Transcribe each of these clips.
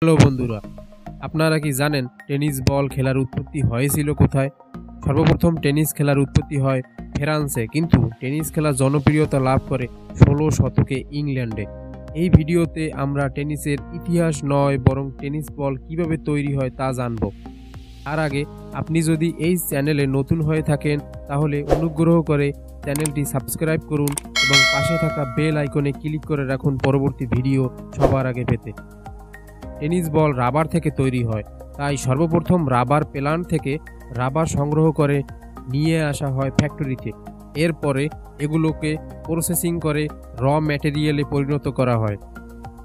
Hello বন্ধুরা, আপনারা কি জানেন টেনিস বল খেলার উৎপত্তি হয়েছিল কোথায়? সর্বপ্রথম টেনিস খেলার উৎপত্তি হয় ফ্রান্সে, কিন্তু টেনিস খেলা জনপ্রিয়তা লাভ করে 16 শতকে ইংল্যান্ডে। এই ভিডিওতে আমরা টেনিসের ইতিহাস নয় বরং টেনিস বল কিভাবে তৈরি হয় তা জানব। তার আগে আপনি যদি এই চ্যানেলে নতুন হয়ে থাকেন তাহলে অনুগ্রহ করে চ্যানেলটি সাবস্ক্রাইব করুন এবং পাশে থাকা বেল আইকনে ক্লিক করে রাখুন পরবর্তী ভিডিও সবার আগে পেতে। টেনিস বল রাবার থেকে তৈরি হয়, তাই সর্বপ্রথম রাবার প্ল্যান্ট থেকে রাবার সংগ্রহ করে নিয়ে আসা হয় ফ্যাক্টরিতে। এরপরে এগুলোকে প্রসেসিং করে র ম্যাটেরিয়ালে পরিণত করা হয়।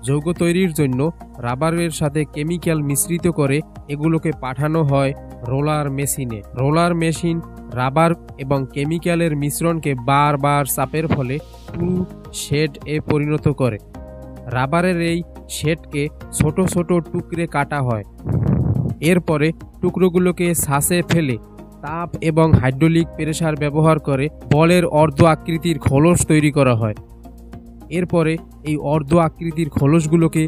যৌগ তৈরির জন্য রাবারের সাথে কেমিক্যাল মিশ্রিত করে এগুলোকে পাঠানো হয় রোলার মেশিনে। রোলার মেশিন রাবার এবং কেমিক্যালের মিশ্রণকে বারবার চাপের ফলে পুরু শেড এ পরিণত করে। রাবারের এই শেডকে ছোট ছোট টুকরে কাটা হয়। এরপরে টুকরোগুলোকে ছাঁচে ফেলে তাপ এবং হাইড্রোলিক প্রেসার ব্যবহার করে বলের অর্ধ আকৃতির খোলস তৈরি করা হয়। এরপরে এই অর্ধ আকৃতির খোলসগুলোকে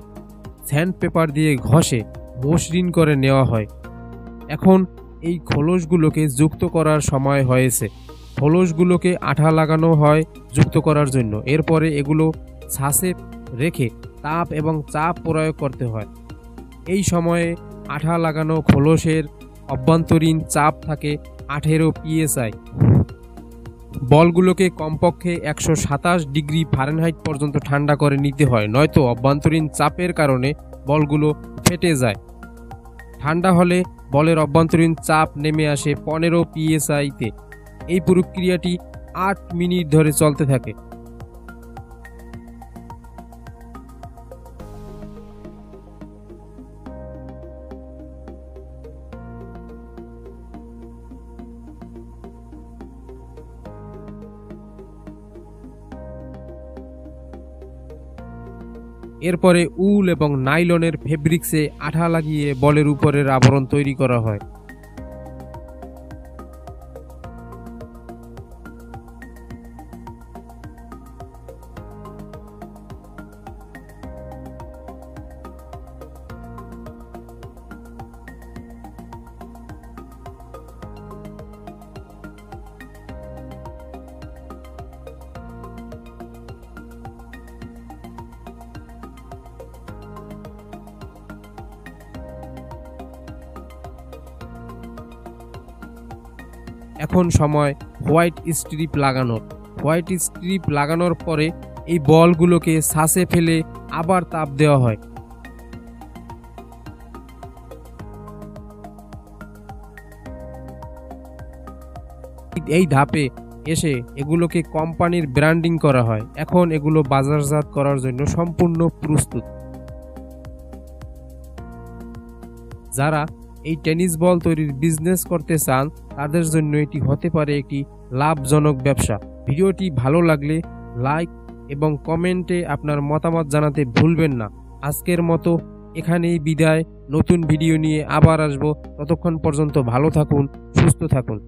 স্যান্ডপেপার দিয়ে ঘষে মসৃণ করে নেওয়া হয়। এখন এই খোলসগুলোকে যুক্ত করার সময় হয়েছে। খোলসগুলোকে আঠা লাগানো হয় যুক্ত করার জন্য। এরপরে এগুলো ছাঁচে রেখে তাপ এবং চাপ প্রয়োগ করতে হয়। এই সময়ে আঠা লাগানো খোলসের অভ্যন্তরীণ চাপ থাকে 18 psi। বলগুলোকে কমপক্ষে 127 ডিগ্রি ফারেনহাইট পর্যন্ত ঠান্ডা করে নিতে হয়, নয়তো অভ্যন্তরীণ চাপের কারণে বলগুলো ফেটে যায়। ঠান্ডা হলে বলের অভ্যন্তরীণ চাপ নেমে আসে 15 psi-তে। এই প্রক্রিয়াটি 8 মিনিট ধরে চলতে থাকে। এরপরে উল এবং নাইলনের ফেব্রিক্সে আঠা লাগিয়ে বলের উপরের আবরণ তৈরি করা হয়। এখন সময় হোয়াইট স্ট্রিপ লাগানোর। হোয়াইট স্ট্রিপ লাগানোর পরে এই বলগুলোকে ছাঁচে ফেলে আবার তাপ দেওয়া হয়। এই ধাপে এসে এগুলোকে কোম্পানির ব্র্যান্ডিং করা হয়। এখন এগুলো বাজারজাত করার জন্য সম্পূর্ণ প্রস্তুত। যারা এই টেনিস বল তৈরির বিজনেস করতে চান তাদের জন্য এটি হতে পারে একটি লাভজনক ব্যবসা। ভিডিওটি ভালো লাগলে লাইক এবং কমেন্টে আপনার মতামত জানাতে ভুলবেন না। আজকের মতো এখানেই বিদায়। নতুন ভিডিও নিয়ে আবার আসবো। ততক্ষণ পর্যন্ত ভালো থাকুন, সুস্থ থাকুন।